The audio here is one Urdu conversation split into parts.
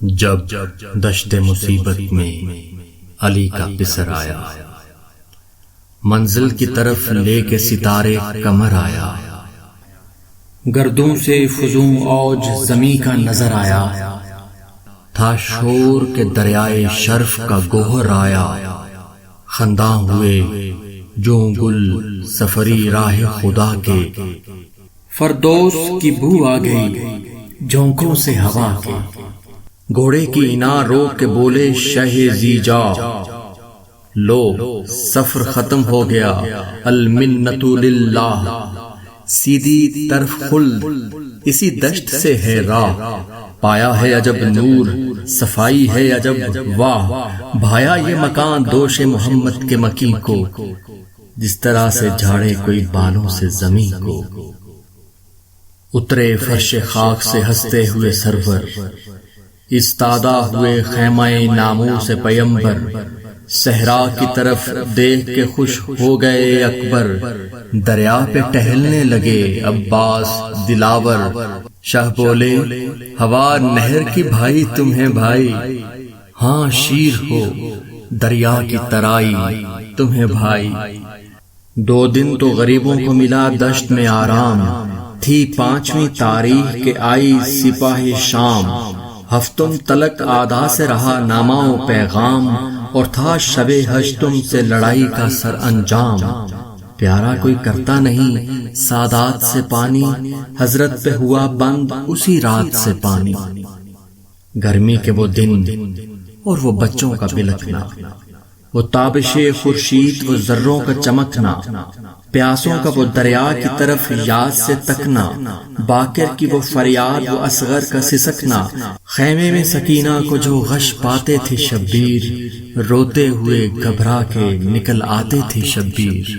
جب دشت مصیبت میں علی کا پسر آیا، منزل کی طرف لے کے ستارے کمر آیا، گردوں سے فزوں اوج زمیں کا نظر آیا، تھا شور کے دریائے شرف کا گوہر آیا، خنداں ہوئے جو گل سفری راہ خدا کے، فردوس کی بو آ گئی جھونکوں سے ہوا کے، گھوڑے کی انا روک کے بولے شہ زیجا، لو سفر ختم ہو گیا المنت للہ، سیدھی طرف خلد اسی دشت سے ہے راہ، پایا ہے عجب نور صفائی ہے عجب واہ، بھایا یہ مکان دوش محمد کے مکی کو، جس طرح سے جھاڑے کوئی بالوں سے زمین کو، اترے فرش خاک سے ہنستے ہوئے سرور، استادہ ہوئے خیمہ ناموں سے پیمبر، صحرا کی طرف دیکھ کے خوش ہو گئے اکبر، دریا پہ ٹہلنے لگے عباس دلاور، شاہ بولے ہوا نہر کی بھائی تمہیں بھائی، ہاں شیر ہو دریا کی ترائی تمہیں بھائی، 2 دن تو غریبوں کو ملا دشت میں آرام، تھی 5ویں تاریخ کے آئی سپاہ شام، ہفتم تلک آدھا سے رہا نامہ و پیغام، اور تھا شب ہشتم سے لڑائی کا سر انجام، پیارا کوئی کرتا نہیں سادات سے پانی، حضرت پہ ہوا بند اسی رات سے پانی، گرمی کے وہ دن اور وہ بچوں کا بلکنا، وہ تابش خورشید وہ ذروں کا چمکنا، پیاسوں کا وہ دریا کی طرف یاد سے تکنا، باکر کی وہ فریاد وہ اصغر کا سسکنا، خیمے میں سکینہ کو جو غش پاتے تھے شبیر، روتے ہوئے گھبرا کے نکل آتے تھے شبیر،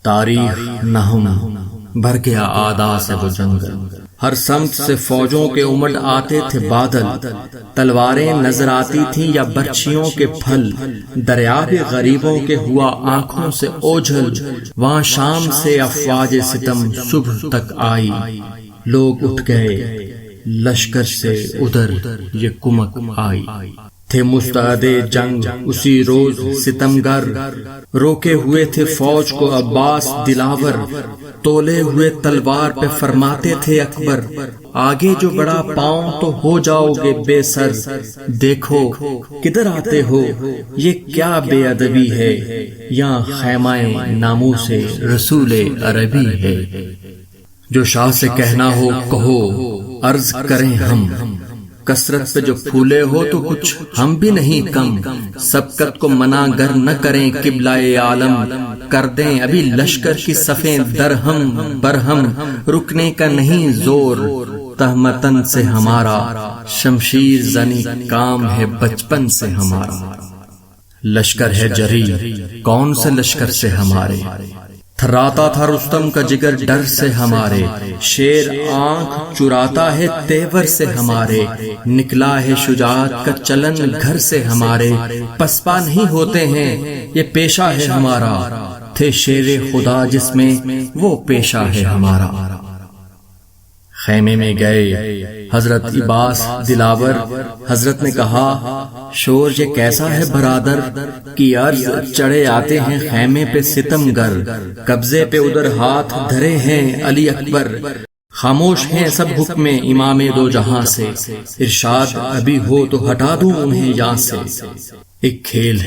تاریخ نہم بھر گیا آدا سے وہ جنگل، ہر سمت سے فوجوں کے امڑ آتے تھے بادل، تلواریں نظر آتی تھیں یا برچھیوں کے پھل، دریا بھی غریبوں کے ہوا آنکھوں سے اوجھل، وہاں شام سے افواج ستم صبح تک آئی، لوگ اٹھ گئے لشکر سے ادھر یہ کمک آئی، تھے مستعد جنگ اسی روز ستمگر، روکے ہوئے تھے فوج کو عباس دلاور، تولے ہوئے تلوار پہ فرماتے تھے اکبر، آگے جو بڑا پاؤں تو ہو جاؤ گے بے سر، دیکھو کدھر آتے ہو یہ کیا بے ادبی ہے، یہاں خیمہ ناموں سے رسول عربی ہے، جو شاہ سے کہنا ہو کہو عرض کریں ہم، کثرت پہ جو پھولے ہو تو کچھ ہم بھی نہیں کم، سبقت کو منع گر نہ کریں قبلہ عالم، کر دیں ابھی لشکر کی صفیں درہم برہم، رکنے کا نہیں زور تہمتن سے ہمارا، شمشیر زنی کام ہے بچپن سے ہمارا، لشکر ہے جری کون سے لشکر سے ہمارے، تھراتا تھا رستم کا جگر ڈر سے ہمارے، شیر آنکھ چراتا ہے تیور سے ہمارے، نکلا ہے شجاعت کا چلن گھر سے ہمارے، پسپا نہیں ہوتے ہیں یہ پیشہ ہے ہمارا، تھے شیر خدا جس میں وہ پیشہ ہے ہمارا، خیمے میں گئے حضرت عباس دلاور، حضرت نے کہا شور یہ کیسا ہے برادر، کی عرض چڑھے آتے ہیں خیمے پہ ستم گر، قبضے پہ ادھر ہاتھ دھرے ہیں علی اکبر، خاموش ہیں سب حکم امام دو جہاں سے، ارشاد ابھی ہو تو ہٹا دوں انہیں یہاں سے، ایک کھیل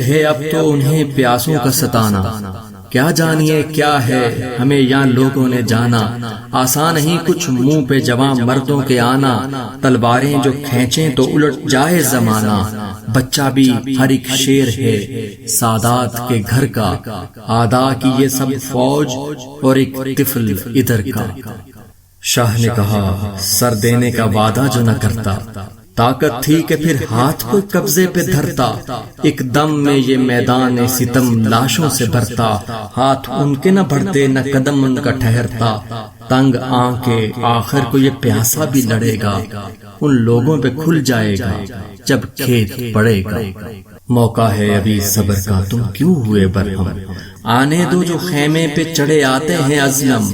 ہے اب تو انہیں پیاسوں کا ستانا، کیا جانیے کیا ہے ہمیں یہاں لوگوں نے جانا، آسان نہیں کچھ منہ پہ جوان مردوں کے آنا، تلواریں جو کھینچیں تو الٹ جائے زمانہ، بچہ بھی ہر ایک شیر ہے سادات کے گھر کا، آدا کی یہ سب فوج اور ایک طفل ادھر کا، شاہ نے کہا سر دینے کا وعدہ جو نہ کرتا، طاقت تھی کہ پھر ہاتھ کو قبضے پہ دھرتا، ایک دم میں یہ میدان ستم لاشوں سے بھرتا، ہاتھ ان کے نہ بڑھتے نہ قدم ان کا ٹھہرتا، تنگ آنکھیں آخر کو یہ پیاسا بھی لڑے گا، ان لوگوں پہ کھل جائے گا جب کھیت پڑے گا، موقع ہے ابھی صبر کا تم کیوں ہوئے برہم، آنے دو جو خیمے پہ چڑھے آتے ہیں ازلم،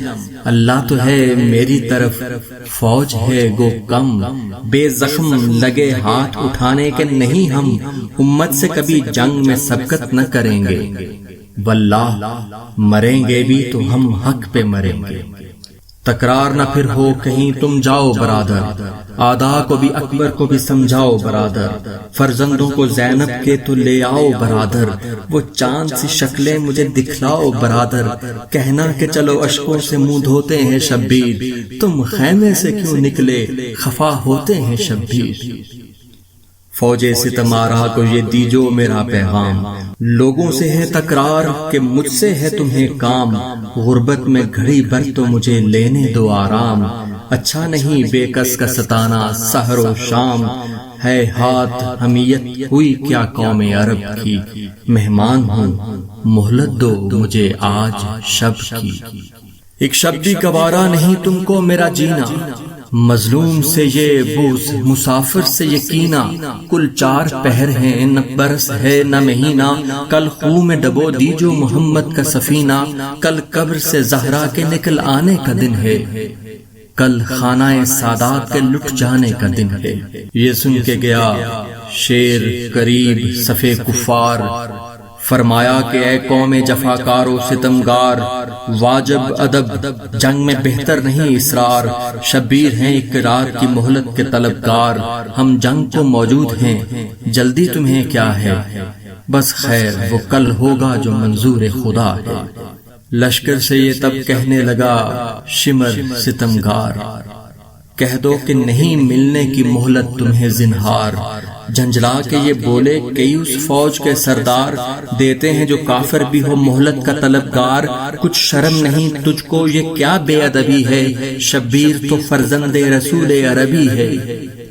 اللہ تو ہے میری طرف فوج ہے گو کم، بے زخم لگے ہاتھ اٹھانے کے نہیں ہم، امت سے کبھی جنگ میں سبقت نہ کریں گے، واللہ مریں گے بھی تو ہم حق پہ مریں گے۔ تکرار نہ پھر ہو کہیں تم جاؤ برادر، آدھا کو بھی اکبر کو بھی سمجھاؤ برادر، فرزندوں کو زینب کے تو لے آؤ برادر، وہ چاند سی شکلیں مجھے دکھلاؤ برادر، کہنا کہ چلو اشکوں سے منہ دھوتے ہیں شبیر، تم خیمے سے کیوں نکلے خفا ہوتے ہیں شبیر۔ فوج ستم آرا کو یہ دیجو میرا پیغام، لوگوں سے ہے تکرار کہ مجھ سے ہے تمہیں کام، غربت میں گھڑی بھر تو مجھے لینے دو آرام، اچھا نہیں بے کس کا ستانا سحر و شام، ہے ہاتھ حمیت ہوئی کیا قوم عرب کی، مہمان ہوں مہلت دو مجھے آج شب کی۔ ایک شب بھی گوارا نہیں تم کو میرا جینا، مظلوم سے یہ بوس مسافر سے یقینا، کل 4 پہر ہیں نہ برس ہے نہ مہینہ، کل خون میں ڈبو دیجو محمد کا سفینہ، کل قبر سے زہرا کے نکل آنے کا دن ہے، کل خانہ سادات کے لٹ جانے کا دن ہے۔ یہ سن کے گیا شیر قریب صفے کفار، فرمایا کہ اے قوم جفاکار و ستمگار، واجب ادب جنگ میں بہتر نہیں اصرار، شبیر ہیں ایک رات کی مہلت کے طلبگار، ہم جنگ کو موجود ہیں جلدی تمہیں کیا ہے، بس خیر وہ کل ہوگا جو منظور خدا ہے۔ لشکر سے یہ تب کہنے لگا شمر ستمگار، کہہ دو کہ نہیں ملنے کی مہلت تمہیں زنہار، جھنجلا کے یہ بولے کئی اس فوج کے سردار، دیتے ہیں جو کافر بھی ہو مہلت کا طلبگار، کچھ شرم نہیں تجھ کو یہ کیا بے ادبی ہے، شبیر تو فرزند رسول عربی ہے،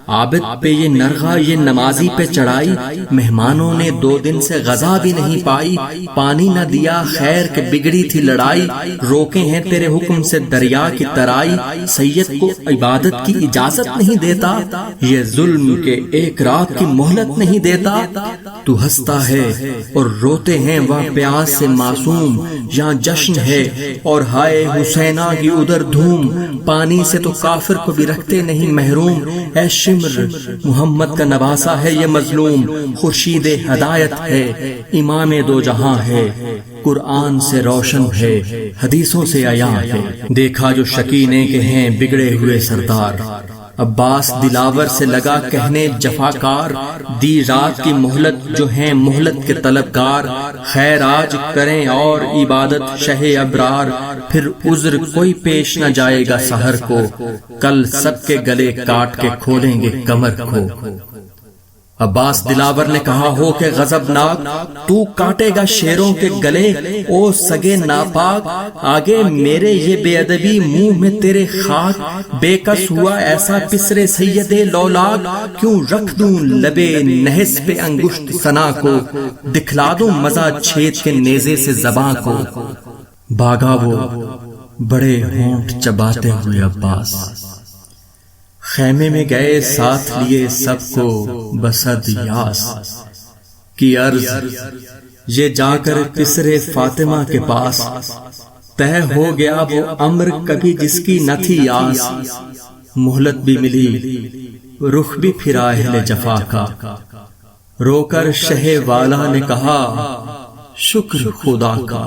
عابد پہ یہ نرغہ یہ نمازی پہ چڑھائی، مہمانوں نے 2 دن سے غذا بھی نہیں پائی، پانی نہ دیا خیر کہ بگڑی تھی لڑائی، روکے ہیں تیرے حکم سے دریا کی ترائی، سید کو عبادت کی اجازت نہیں دیتا، یہ ظلم کے ایک رات کی مہلت نہیں دیتا، تو ہنستا ہے اور روتے ہیں وہاں پیاس سے معصوم، یہاں جشن ہے اور ہائے حسینہ کی ادھر دھوم، پانی سے تو کافر کو بھی رکھتے نہیں محروم، اے شمر محمد کا نواسا ہے یہ مظلوم، خورشید ہدایت ہے امام 2 جہاں ہے، قرآن سے روشن ہے حدیثوں سے عیاں ہے، دیکھا جو شکینے کے ہیں بگڑے ہوئے سردار، عباس دلاور سے لگا کہنے جفاکار، دی رات کی مہلت جو ہیں مہلت کے طلبگار، خیر آج کریں اور عبادت شہ ابرار، پھر عذر کوئی پیش نہ جائے گا سحر کو، کل سب کے گلے کاٹ کے کھولیں گے کمر کو۔ عباس دلاور نے کہا ہو کہ غضبناک، تو کاٹے گا شیروں کے گلے او سگے ناپاک، آگے میرے یہ بے ادبی منہ میں تیرے خاک، بے کس ہوا ایسا پسرے سید لولاک، کیوں رکھ دوں لبے نحس پہ انگشت ثنا کو، دکھلا دوں مزہ چھید کے نیزے سے زباں کو۔ بھاگا وہ بڑے ہونٹ چباتے ہوئے عباس، خیمے میں گئے ساتھ لیے سب کو بسد یاس، کی عرض یہ جا کر پسرے فاطمہ کے پاس، طے ہو گیا وہ امر کبھی جس کی نہ تھی آس، مہلت بھی ملی رخ بھی پھرا اہل جفا کا، رو کر شہ والا نے کہا شکر خدا کا،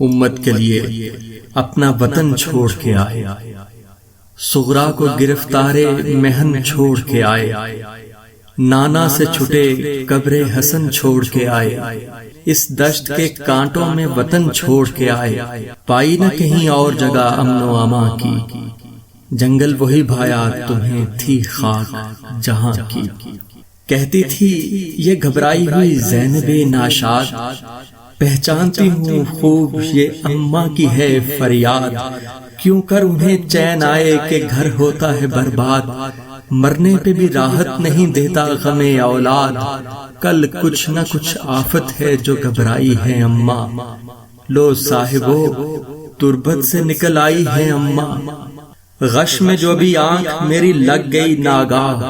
امت کے لیے اپنا وطن چھوڑ کے آئے، صغرا کو گرفتارے محن چھوڑ کے آئے، نانا سے چھٹے قبر حسن چھوڑ کے آئے، اس دشت کے کانٹوں میں وطن چھوڑ کے آئے، پائی نہ کہیں اور جگہ امن و امان کی، جنگل وہی بھایا تمہیں تھی خاک جہاں کی۔ کہتی تھی یہ گھبرائی ہوئی زینب ناشاد، پہچانتی ہوں خوب یہ اماں کی ہے فریاد، کیوں کر انہیں چین آئے کہ گھر ہوتا ہے برباد، مرنے پہ بھی راحت نہیں دیتا غم اولاد، کل کچھ نہ کچھ آفت ہے جو گھبرائی ہے اماں، لو صاحبو تربت سے نکل آئی ہے اماں، غش میں جو بھی آنکھ میری لگ گئی ناگاہ،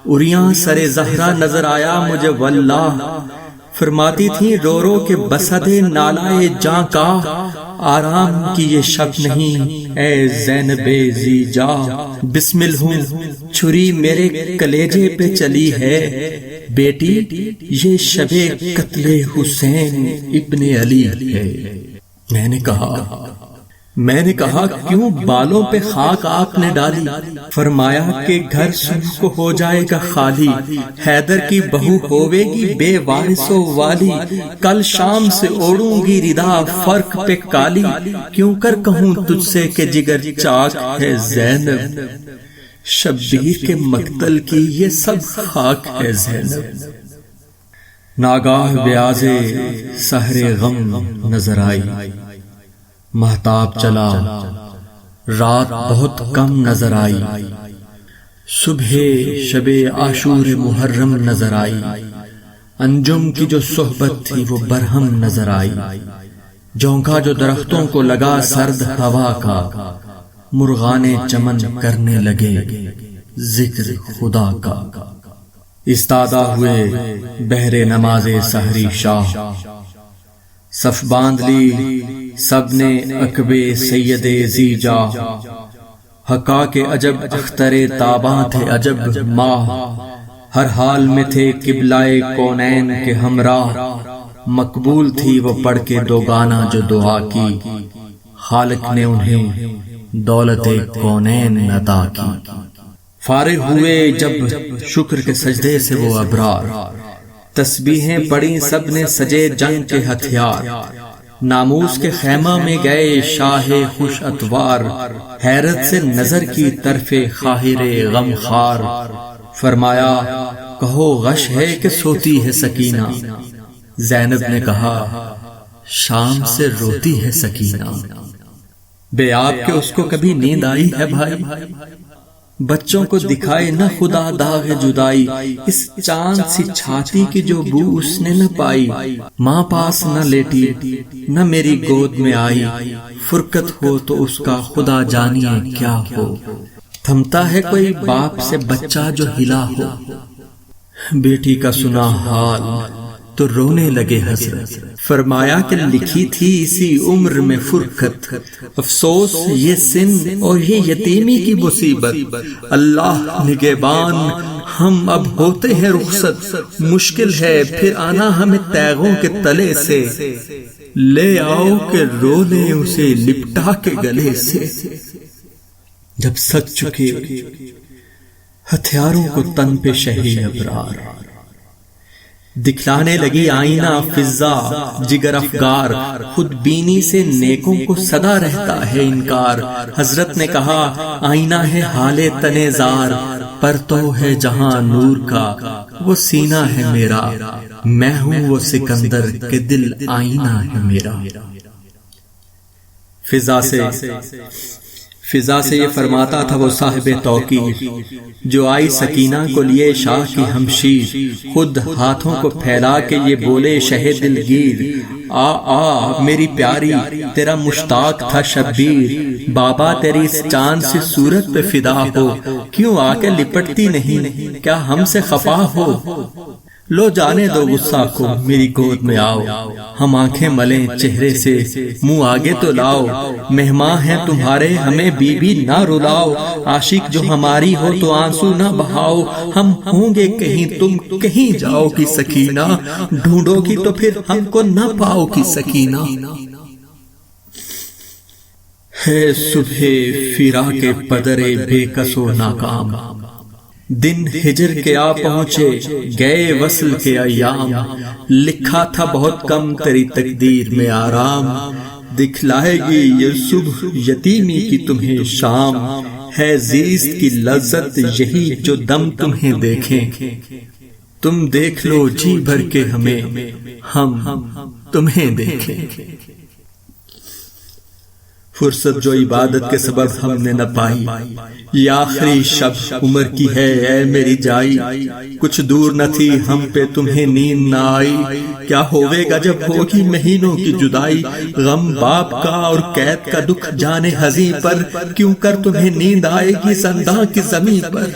اریاں سر زہرا نظر آیا مجھے واللہ، فرماتی تھی رو رو کے بسدے نالائے جاں کا، آرام کی یہ شب نہیں اے زینب زی جا، بسمل ہوں چھری میرے کلیجے پہ چلی ہے، بیٹی یہ شب قتل حسین ابن علی ہے۔ میں نے کہا کیوں بالوں پہ خاک آپ نے ڈالی؟ فرمایا کہ گھر صبح کو ہو جائے گا خالی، حیدر کی بہو ہوے گی بے وارث و والی، کل شام سے اوڑوں گی ردا فرق پہ کالی، کیوں کر کہوں تجھ سے کہ جگر چاک ہے زینب، شبیر کے مقتل کی یہ سب خاک ہے زینب۔ ناگاہ بیاض سحر غم نظر آئی، مہتاب چلا رات بہت کم نظر آئی، صبح شب عاشور محرم نظر آئی، انجم کی جو صحبت تھی وہ برہم نظر آئی، جھونکا جو درختوں کو لگا سرد ہوا کا، مرغان چمن کرنے لگے ذکر خدا کا، استادہ ہوئے بہر نماز سحری شاہ، صف باندھ لی سب نے عقب سید زیجا، حقا کے عجب اختر تاباں تھے عجب ماہ، ہر حال میں تھے قبلائے کونین کے ہمراہ، مقبول تھی وہ پڑھ کے دو گانا جو دعا کی، خالق نے انہیں دولت کونین عطا کی۔ فارغ ہوئے جب شکر کے سجدے سے وہ ابرار، تسبیحیں پڑھی سب نے سجے جنگ کے ہتھیار، ناموس کے خیمہ میں گئے شاہ خوش اتوار، حیرت سے نظر کی طرف خاہر غم خار، فرمایا کہو غش ہے کہ سوتی ہے سکینہ، زینب نے کہا شام سے روتی ہے سکینہ، بے آپ کے اس کو کبھی نیند آئی ہے بھائی؟ بچوں کو دکھائے نہ خدا داغ جدائی، اس چاند سی چھاتی کی جو بو اس نے نہ پائی، ماں پاس نہ لیٹی نہ میری گود میں آئی، فرقت ہو تو اس کا خدا جانیے کیا ہو، تھمتا ہے کوئی باپ سے بچہ جو ہلا ہو، بیٹی کا سنا حال تو رونے لگے حضرت، فرمایا کہ لکھی تھی اسی عمر میں فرقت، افسوس یہ سن اور یہ یتیمی کی مصیبت، اللہ نگہبان ہم اب ہوتے ہیں رخصت، مشکل ہے پھر آنا ہمیں تیغوں کے تلے سے، لے آؤ کہ رو لیں اسے لپٹا کے گلے سے، جب سچ چکے ہتھیاروں کو تن پہ شہی ابرار، دکھلانے لگی آئینہ فضا جگر افگار، خود بینی سے نیکوں کو صدا رہتا ہے انکار، حضرت نے کہا آئینہ ہے حال تنےزار، پرتو ہے جہاں نور کا وہ سینہ ہے میرا، میں ہوں وہ سکندر کے دل آئینہ ہے میرا۔ فضا سے یہ فرماتا تھا وہ صاحب توقیر، جو آئی سکینہ کو لیے شاہ کی ہمشیر، خود ہاتھوں کو پھیلا کے یہ بولے شہ دلگیر، آ آ میری پیاری تیرا مشتاق تھا شبیر، بابا تیری اس چاند سی صورت پہ فدا ہو، کیوں آ کے لپٹتی نہیں، کیا ہم سے خفا ہو، لو جانے دو غصہ کو میری گود میں آؤ، ہم آنکھیں ملیں چہرے سے منہ آگے تو لاؤ، مہمان ہیں تمہارے ہمیں بی بی نہ رلاؤ، عاشق جو ہماری ہو تو آنسو نہ بہاؤ، ہم ہوں گے کہیں تم کہیں جاؤ کی سکینہ، ڈھونڈو گی تو پھر ہم کو نہ پاؤ کی سکینہ۔ ہے صبح فراق کے پدرے بے کس و ناکام، دن ہجر کے آ پہنچے گئے وصل کے ایام، لکھا تھا بہت کم تیری تقدیر میں آرام، دکھلائے گی یہ صبح یتیمی کی تمہیں شام، ہے زیست کی لذت یہی جو دم تمہیں دیکھیں، تم دیکھ لو جی بھر کے ہمیں ہم تمہیں دیکھیں۔ فرصت جو عبادت کے سبب ہم نے نہ پائی، یہ آخری شب عمر کی ہے اے میری جائی، کچھ دور نہ تھی ہم پہ تمہیں نیند نہ آئی، کیا ہوئے گا جب ہوگی مہینوں کی جدائی، غم باپ کا اور قید کا دکھ جانے ہزیں پر، کیوں کر تمہیں نیند آئے گی زنداں کی زمین پر۔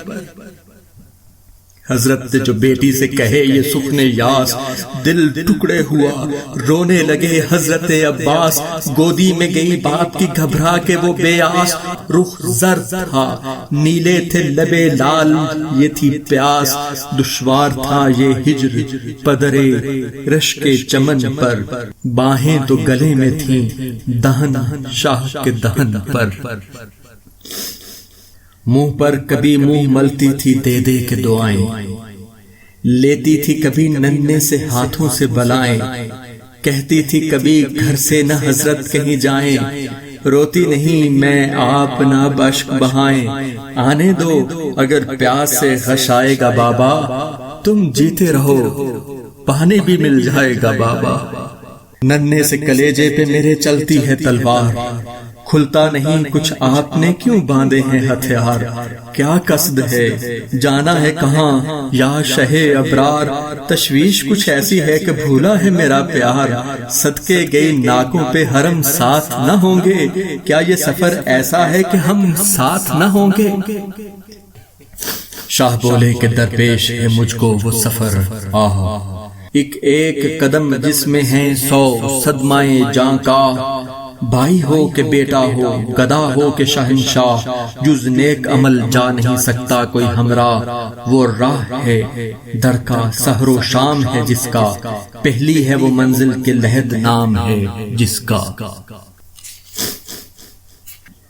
حضرت جو بیٹی سے کہے یہ سخن یاس، دل ٹکڑے ہوا رونے لگے حضرت عباس، گودی میں گئی باپ کی گھبرا کے وہ بے آس، رخ زرد تھا نیلے تھے لبے لال یہ تھی پیاس، دشوار تھا یہ ہجر پدرے رش کے چمن پر، باہیں تو گلے میں تھیں دہن شاہ کے دہن پر، منہ پر کبھی منہ ملتی تھی دے دے کے دعائیں، لیتی تھی کبھی ننھے سے ہاتھوں سے بلائیں، کہتی تھی کبھی گھر سے نہ حضرت کہیں جائیں، روتی نہیں میں آپ نہ بشک بہائیں، آنے دو اگر پیاس سے غش آئے گا بابا، تم جیتے رہو پانی بھی مل جائے گا بابا، ننھے سے کلیجے پہ میرے چلتی ہے تلوار، کھلتا نہیں کچھ آپ نے کیوں باندھے ہیں ہتھیار، کیا قصد ہے جانا ہے کہاں یا شہ ابرار، تشویش کچھ ایسی ہے کہ بھولا ہے میرا پیار، صدقے گئی ناکوں پہ حرم ساتھ نہ ہوں گے، کیا یہ سفر ایسا ہے کہ ہم ساتھ نہ ہوں گے، شاہ بولے کہ درپیش ہے مجھ کو وہ سفر، آہ ایک ایک قدم جس میں ہیں 100 صدمائے جاں کا، بھائی ہو کہ بیٹا ہو گدا ہو کہ شہنشاہ، جز نیک عمل جا نہیں سکتا کوئی ہمراہ، وہ راہ ہے در کا سحر و شام ہے جس کا، پہلی ہے وہ منزل کے لحد نام ہے جس کا،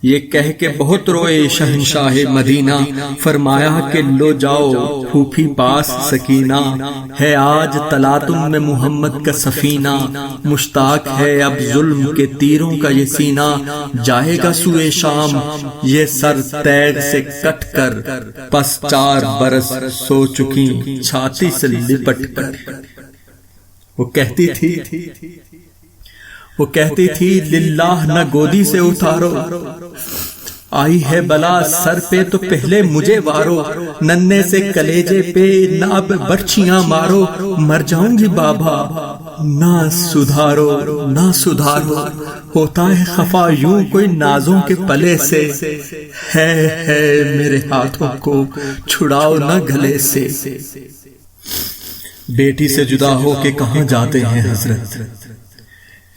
یہ کہہ کے بہت روئے شہنشاہ مدینہ، فرمایا کہ لو جاؤ پھوپھی پاس سکینہ، ہے آج تلاطم میں محمد کا سفینہ، مشتاق ہے اب ظلم کے تیروں کا یہ سینہ، جائے گا سوئے شام یہ سر تیغ سے کٹ کر، پس 4 برس سو چکی چھاتی سے لپٹ کر، وہ کہتی تھی للہ نہ گودی سے اتارو، آئی ہے بلا سر پہ تو پہلے مجھے وارو، ننھے سے کلیجے پہ نہ اب برچیاں مارو، مر جاؤں گی بابا نہ سدھارو، ہوتا ہے خفا یوں کوئی نازوں کے پلے سے، ہے میرے ہاتھوں کو چھڑاؤ نہ گلے سے، بیٹی سے جدا ہو کے کہاں جاتے ہیں حضرت،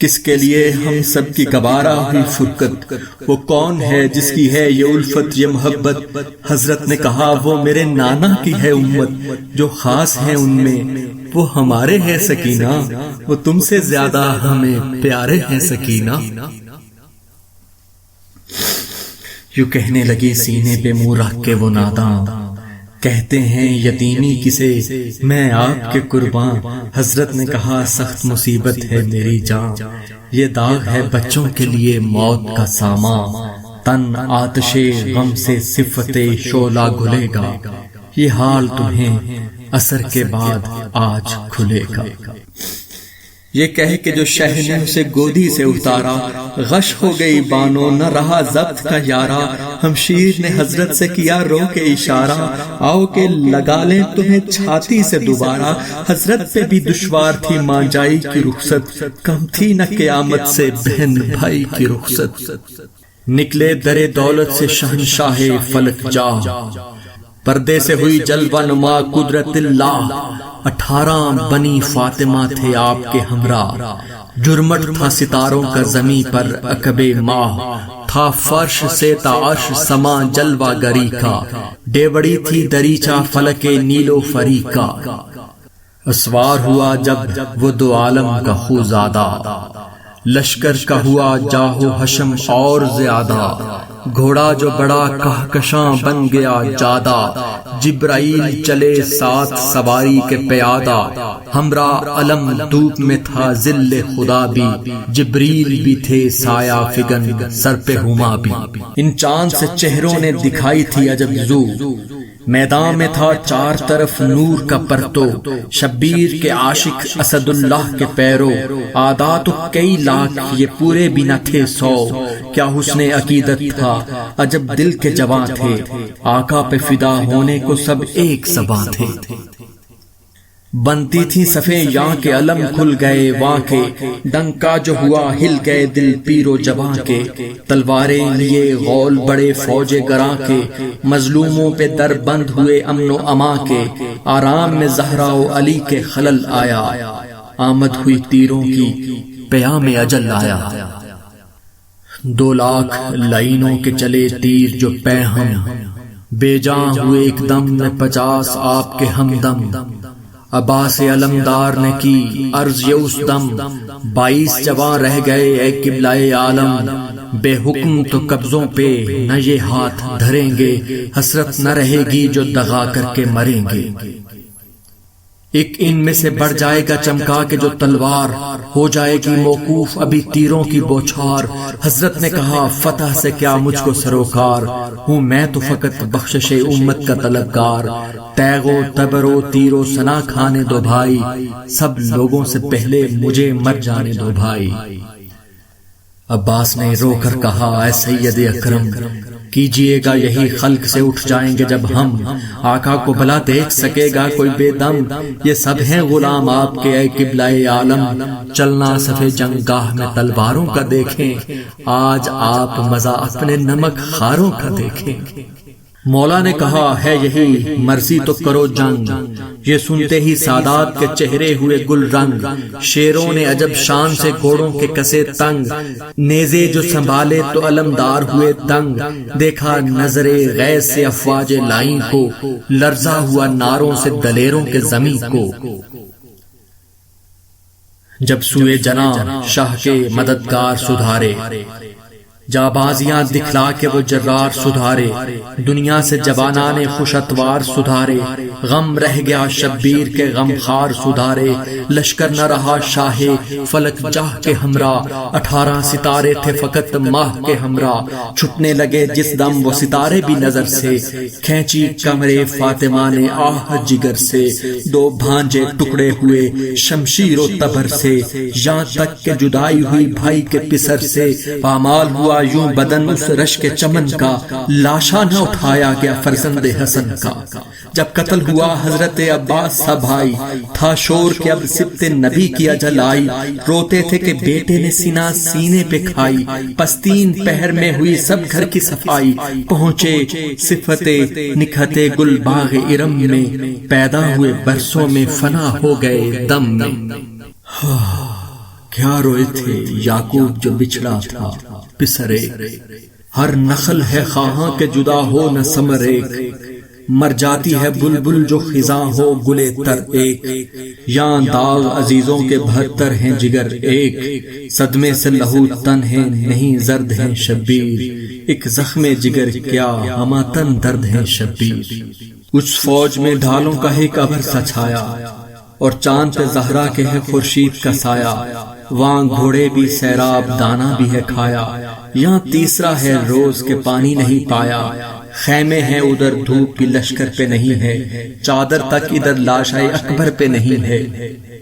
کس کے لیے ہم سب کی گوارا ہوئی فرقت، وہ کون ہے جس کی ہے یہ الفت یہ محبت، حضرت نے کہا وہ میرے نانا کی ہے امت، جو خاص ہیں ان میں وہ ہمارے ہیں سکینہ، وہ تم سے زیادہ ہمیں پیارے ہیں سکینہ، یوں کہنے لگی سینے پہ منہ رکھ کے وہ ناداں، کہتے ہیں یتیمی کسے میں آپ کے قرباں، حضرت نے کہا سخت مصیبت ہے میری جان، یہ داغ ہے بچوں کے لیے موت کا سامان، تن آتش غم سے صفت شعلہ گھلے گا، یہ حال تمہیں اثر کے بعد آج کھلے گا، یہ کہہ کے جو شہ نے اسے گودی سے اتارا، غش ہو گئی بانو نہ رہا ضبط کا یارا، ہمشیر نے حضرت سے کیا رو کے اشارہ، آؤ کہ لگا لیں تمہیں چھاتی سے دوبارہ، حضرت پہ بھی دشوار تھی ماں جائی کی رخصت، کم تھی نہ قیامت سے بہن بھائی کی رخصت، نکلے در دولت سے شہنشاہ فلک جا، پردے سے ہوئی جلوہ نما قدرت اللہ، 18 بنی فاطمہ تھے آپ کے ہمراہ، جرمٹ تھا ستاروں کا زمیں پر عقب ماہ، تھا فرش سے تا عرش سما جلوہ گری کا، ڈیوڑی تھی دریچہ فلک نیلو فری کا، اسوار ہوا جب وہ 2 عالم کا خوزادہ، لشکر کا ہوا جاہو حشم اور زیادہ، گھوڑا جو بڑا کہکشاں بن گیا جادہ، جبرائیل چلے ساتھ سواری کے پیادہ، ہمراہ علم دھوپ میں تھا ذل خدا بھی، جبریل بھی تھے سایہ فگن سر پہ ہما بھی، ان چاند سے چہروں نے دکھائی تھی عجب زو، میدان میں تھا 4 طرف نور کا پرتو، شبیر کے عاشق اسد اللہ کے پیرو، آدات تو کئی لاکھ یہ پورے بھی نہ تھے 100، کیا حسن عقیدت تھا عجب دل کے جواں تھے، آقا پہ فدا ہونے کو سب ایک زباں تھے، بنتی تھی صفیں یاں کے علم کھل گئے وہاں کے، ڈنکا جو ہوا ہل گئے دل پیر و جواں کے، تلواریں لیے غول بڑے فوج گراں کے، مظلوموں پہ در بند ہوئے امن و اما کے، آرام میں زہرا و علی کے خلل آیا، آمد ہوئی تیروں کی پیام اجل آیا۔ 2 لاکھ لائنوں کے چلے تیر جو پہ ہم، بے جاں ہوئے ایک دم میں 50 آپ کے ہمدم، عباس علمدار نے کی عرض یہ اس دم، 22 جواں رہ گئے اے قبلہ عالم، بے حکم تو قبضوں پہ نہ یہ ہاتھ دھریں گے، حسرت نہ رہے گی جو دغا کر کے مریں گے۔ ایک ان میں سے بڑھ جائے گا چمکا کے جو تلوار، ہو جائے گی موقوف ابھی تیروں کی بوچھار۔ حضرت نے کہا فتح سے کیا مجھ کو سروکار، ہوں میں تو فقط بخشش امت کا طلبگار۔ تیغ و تبر و تیر و سنا کھانے دو بھائی، سب لوگوں سے پہلے مجھے مر جانے دو بھائی۔ عباس نے رو کر کہا اے سید اکرم، کیجئے گا یہی خلق سے اٹھ جائیں گے جب ہم، آقا کو بھلا دیکھ سکے گا کوئی بے دم، یہ سب ہیں غلام آپ کے اے قبلہ عالم، چلنا صفِ جنگ گاہ میں تلواروں کا دیکھیں، آج آپ مزہ اپنے نمک خاروں کا دیکھیں۔ مولا نے کہا ہے یہی مرضی تو کرو جنگ، یہ سنتے ہی سادات کے چہرے ہوئے گل رنگ، شیروں نے عجب شان سے گھوڑوں کے کسے تنگ، نیزے جو سنبھالے تو علمدار ہوئے دنگ، دیکھا نظر غیظ سے افواج لائیں کو، لرزا ہوا ناروں سے دلیروں کے زمین کو۔ جب سوئے جناح شاہ کے مددگار سدھارے، جابازیاں دکھلا کے وہ جرار سدھارے، دنیا سے جوانان خوش اتوار سدھارے، غم رہ گیا شبیر کے غم خار سدھارے، لشکر نہ رہا شاہ فلک جاہ کے ہمراہ، 18 ستارے تھے فقط ماہ کے ہمراہ، چھٹنے لگے جس دم وہ ستارے بھی نظر سے، کھینچی کمرے فاطمہ نے آہ جگر سے، 2 بھانجے ٹکڑے ہوئے شمشیر و تبر سے، یہاں تک کہ جدائی ہوئی بھائی کے پسر سے، پامال ہوا یوں بدن اس رش کے چمن کا، لاشا نہ اٹھایا گیا فرزند حسن کا۔ جب قتل ہوا حضرت عباس سا بھائی، تھا شور کہ اب سبت نبی کی اجل آئی، روتے تھے کہ بیٹے نے سینہ سینے پہ کھائی، پستین پہر میں ہوئی سب گھر کی صفائی، پہنچے صفت نکھت گل باغ ارم میں، پیدا ہوئے برسوں میں فنا ہو گئے دم میں۔ کیا روئے تھے یعقوب جو بچھڑا تھا پسر ایک، ہر نخل ہے خواہاں کہ جدا ہو نہ ثمر ایک، مر جاتی ہے بلبل جو خزاں ہو گلے تر ایک، یہاں داغ عزیزوں کے 72 ہیں جگر ایک، صدمے سے لہو تن ہے نہیں زرد ہیں شبیر، ایک زخم جگر کیا ہما تن درد ہیں شبیر۔ اس فوج میں ڈھالوں کا ایک ابر سا چھایا، اور چاند پہ زہرا کے ہے خورشید کا سایہ، وہاں گھوڑے بھی سیراب دانا بھی ہے کھایا، یہاں تیسرا ہے روز کے پانی نہیں پایا، خیمے ہیں ادھر دھوپ کی لشکر پہ نہیں ہے، چادر تک ادھر لاشائے اکبر پہ نہیں ہے،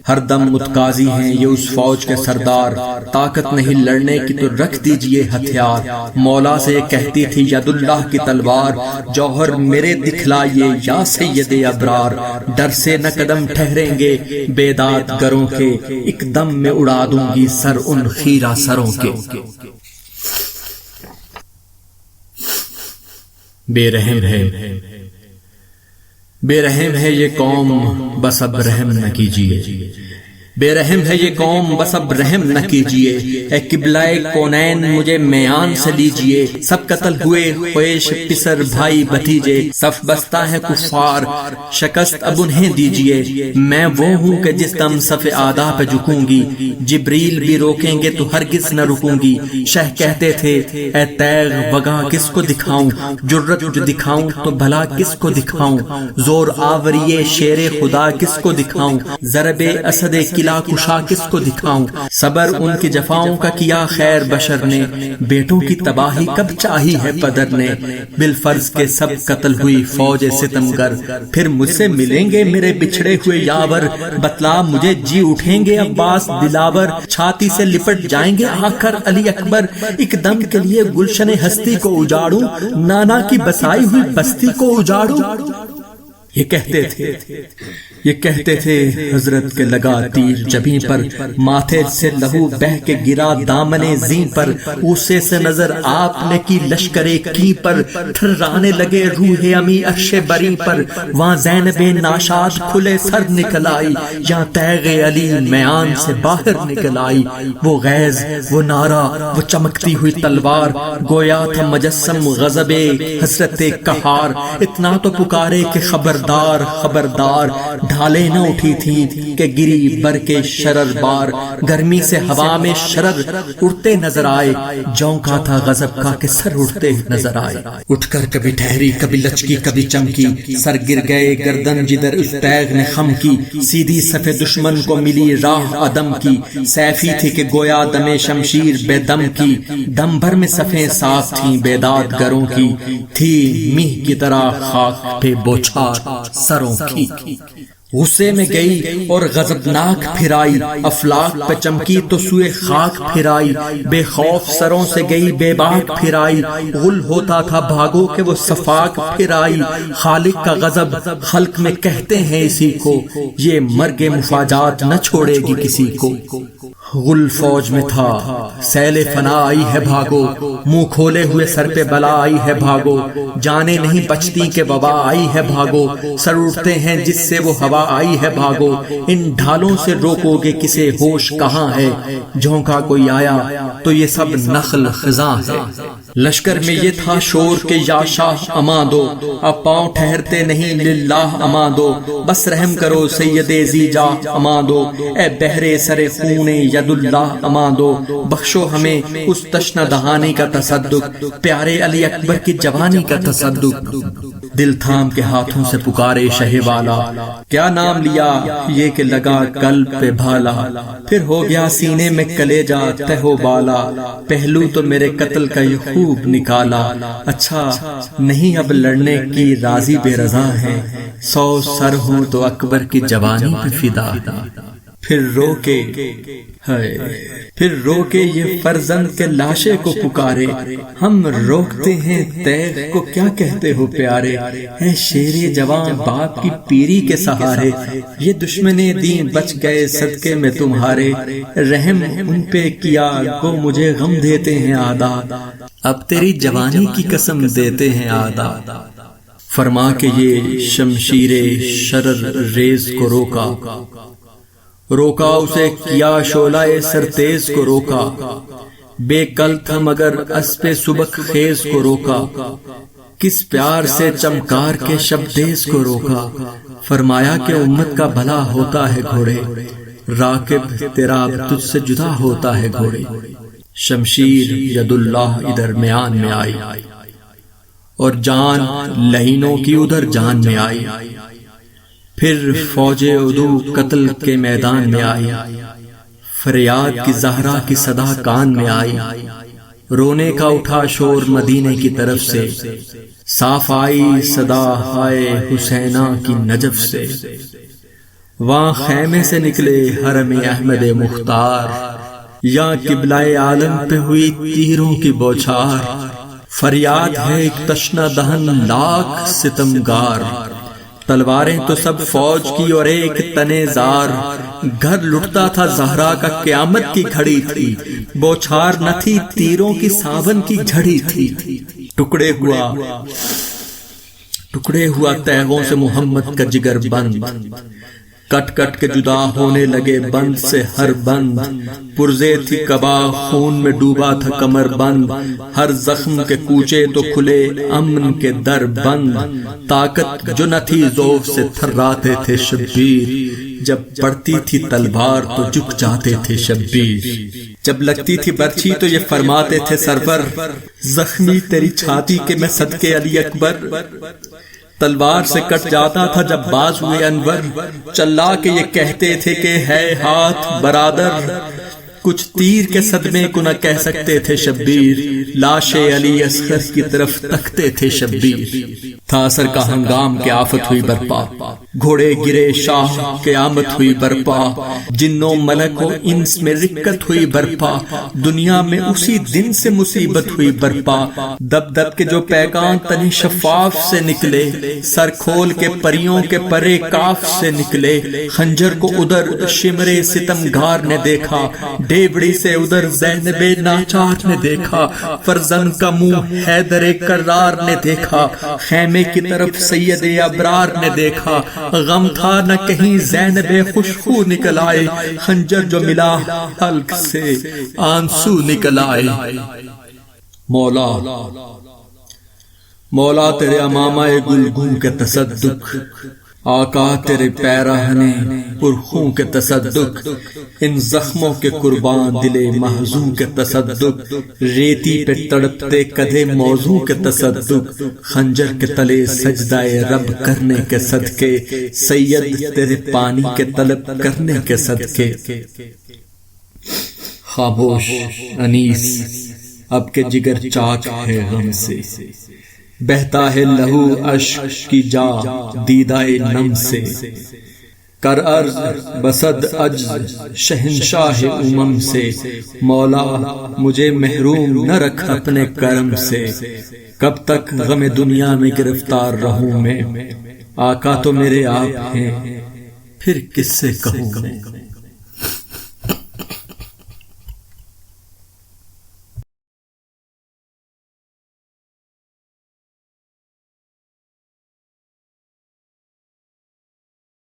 ہر دم متقاضی ہیں یہ اس فوج کے سردار، طاقت نہیں لڑنے کی تو رکھ دیجئے ہتھیار، مولا سے یہ کہتی تھی ید اللہ کی تلوار، جوہر میرے دکھلائیے یا سید ابرار، ڈر سے نہ قدم ٹھہریں گے بیداد گروں کے، ایک دم میں اڑا دوں گی سر ان خیرہ سروں کے۔ بے رحم ہے بے رحم ہے یہ قوم بس اب رحم نہ کیجیے، بے رحم ہے یہ قوم بس اب رحم نہ کیجیے، اے قبلہ کونین مجھے میان سے لیجیے، سب قتل ہوئے خویش پسر بھائی بھتیجے، صف بستہ ہے کفار شکست اب انہیں دیجیے، میں وہ ہوں کہ جس دم صف آدھا پہ جھکوں گی، جبریل بھی روکیں گے تو ہرگز نہ رکوں گی، شہ کہتے تھے اے تیغ وگا کس کو دکھاؤں، جرت جو دکھاؤں تو بھلا کس کو دکھاؤں، زور آوریے شیر خدا کس کو دکھاؤں، ضرب اسد قلعہ کشا کس کو دکھاؤں، صبر ان کی جفاؤں کا کیا خیر بشر نے، بیٹوں کی تباہی کب چاہی ہے پدر نے، بالفرض کے سب قتل ہوئی فوج ستمگر، پھر مجھ سے ملیں گے میرے بچھڑے ہوئے یاور، بتلا مجھے جی اٹھیں گے عباس دلاور، چھاتی سے لپٹ جائیں گے آ کر علی اکبر، ایک دم کے لیے گلشن ہستی کو اجاڑوں، نانا کی بسائی ہوئی بستی کو اجاڑوں۔ یہ کہتے تھے یہ کہتے تھے حضرت کے لگا تیر جبیں پر، ماتھے سے لہو بہ کے گرا دامن زین پر، اوسے سے نظر آپ نے کی لشکرے کی پر، ٹھرانے لگے روح امی عرش بری پر، وہاں زینب ناشاد کھلے سر نکل آئی، یا تیغ علی میان سے باہر نکل آئی، وہ غیظ وہ نعرہ وہ چمکتی ہوئی تلوار، گویا تھا مجسم غضب حضرت قہار، اتنا تو پکارے کہ خبردار خبردار، ڈھالے نہ اٹھی تھی کہ گری بر کے شرر بار، گرمی سے ہوا میں شرر اڑتے نظر آئے، جونکا تھا غضب کا کہ سر اٹھتے نظر آئے، اٹھ کر کبھی ٹھہری کبھی لچکی کبھی چمکی، سر گر گئے گردن جدھر اس تیغ نے خم کی، سیدھی صف دشمن کو ملی راہ عدم کی، سیفی تھی کہ گویا دم شمشیر بے دم کی، دم بھر میں صفیں صاف تھیں بیداد گروں کی، تھی میہ کی طرح خاک پہ بوچھار سروں کی، غصے میں گئی اور غضبناک پھرائی، افلاک پہ چمکی تو سوئے خاک پھرائی، بے خوف سروں سے گئی بے باک پھرائی، غل ہوتا تھا بھاگو کہ وہ صفاک پھرائی، خالق کا غضب خلق میں کہتے ہیں اسی کو، یہ مرگ مفاجات نہ چھوڑے گی کسی کو، غل فوج میں تھا سیل فنا آئی ہے بھاگو، منہ کھولے ہوئے سر پہ بلا آئی ہے بھاگو، جانے نہیں بچتی کہ وبا آئی ہے بھاگو، سر اٹھتے ہیں جس سے وہ ہوا آئی ہے بھاگو، ان ڈھالوں سے روکو گے کسے ہوش کہاں ہے، جھونکا کوئی آیا تو یہ سب نخل خزاں ہے، لشکر میں یہ تھا شور کہ یا شاہ امان دو، اب پاؤں ٹھہرتے نہیں للہ امان دو، بس رحم کرو سید زیجا امان دو، اے بہرے سر خون ید اللہ امان دو، بخشو ہمیں اس تشنہ دہانی کا تصدق، پیارے علی اکبر کی جوانی کا تصدق، دل تھام کے ہاتھوں سے پکارے شہ والا، کیا نام لیا یہ کہ لگا قلب پہ بھالا، پھر ہو گیا سینے میں کلیجہ تہ و بالا، پہلو تو میرے قتل کا یہ خوب نکالا، اچھا نہیں اب لڑنے کی راضی بے رضا ہے، 100 سر ہوں تو اکبر کی جوانی پہ فدا، پھر رو کے یہ فرزند کے لاشے کو پکارے، ہم روکتے ہیں تیغ کو کیا کہتے ہو پیارے، اے شیر جوان باپ کی پیری کے سہارے، یہ دشمن دین بچ گئے صدقے میں تمہارے، رحم ان پہ کیا کو مجھے غم دیتے ہیں آدھا، اب تیری جوانی کی قسم دیتے ہیں آدھا، فرما کہ یہ شمشیر شرر ریز کو روکا اسے کیا شعلہ سرتیز کو روکا، بے کل تھا مگر اسپ سبک خیز کو روکا، کس پیار سے چمکار کے شبدیز کو روکا، فرمایا کہ امت کا بھلا ہوتا ہے گھوڑے، راکب تیرا تجھ سے جدا ہوتا ہے گھوڑے، شمشیر ید اللہ ادھر میان میں آئی، اور جان لہینوں کی ادھر جان میں آئی، پھر فوج عدو قتل کے میدان میں آئی، فریاد کی زہرا کی صدا کان میں آئی، رونے کا اٹھا شور مدینے کی طرف سے، صاف آئی صدا ہائے حسینہ کی نجف سے، وہاں خیمے سے نکلے حرم احمد مختار، یا قبلہ عالم پہ ہوئی تیروں کی بوچھار، فریاد ہے ایک تشنہ دہن لاکھ ستمگار، تلواریں تو سب فوج کی اور ایک تنے زار، گھر لٹتا تھا زہرا کا قیامت کی گھڑی تھی، بوچھار نہ تھی تیروں کی ساون کی جھڑی تھی، ٹکڑے ہوا تیغوں سے محمد کا جگر بند، کٹ کٹ کے جدا ہونے لگے بند سے ہر بند، پرزے تھی کبا خون میں ڈوبا تھا کمر بند، ہر زخم کے کوچے تو کھلے امن کے در بند، طاقت جو نہ تھی ذوف سے تھراتے تھے شبیر، جب پڑتی تھی تلوار تو جھک جاتے تھے شبیر، جب لگتی تھی برچھی تو یہ فرماتے تھے سرور، زخمی تیری چھاتی کے میں صدقے علی اکبر، تلوار سے کٹ جاتا تھا جب باز ہوئے انور، چلا کے یہ کہتے تھے کہ ہے ہاتھ برادر، کچھ تیر کے صدمے کو نہ کہہ سکتے تھے شبیر، لاش علی اصغر کی طرف تکتے تھے شبیر، تھا اثر کا ہنگام کے آفت ہوئی برپا، گھوڑے گرے شاہ قیامت ہوئی برپا، جنوں ملک و انس میں رکت ہوئی برپا، دنیا میں اسی دن سے مصیبت ہوئی برپا، دب دب کے جو پیغام تن شفاف سے نکلے، سر کھول کے پریوں کے پرے کاف سے نکلے، خنجر کو ادھر شمرے ستمگار نے دیکھا، ڈیوڑی سے ادھر زینب ناچار نے دیکھا، فرزند کا منہ حیدر کرار نے دیکھا، خیمے کی طرف سید ابرار نے دیکھا، غم تھا نہ کہیں زینب خوشخو نکل آئے، خنجر جو ملا حلق سے آنسو نکل آئے۔ مولا مولا تیرے امامہ گلگوں کے تصدق، آقا تیرے پیراہنے پرخوں کے تصدق، ان زخموں کے قربان دلے محزون کے تصدق، ریتی پہ تڑپتے کدھے موضوع کے تصدق، خنجر کے تلے سجدہ رب کرنے کے صدقے، سید تیرے پانی کے طلب کرنے کے صدقے۔ خاموش انیس اب کے جگر چاک ہے غم سے، بہتا ہے لہو اشک کی جا دیدائے نم سے، کر عرض بسد عجز شہنشاہ امم سے، مولا مجھے محروم نہ رکھ اپنے کرم سے، کب تک غم دنیا میں گرفتار رہوں میں، آقا تو میرے آپ ہیں پھر کس سے کہوں میں۔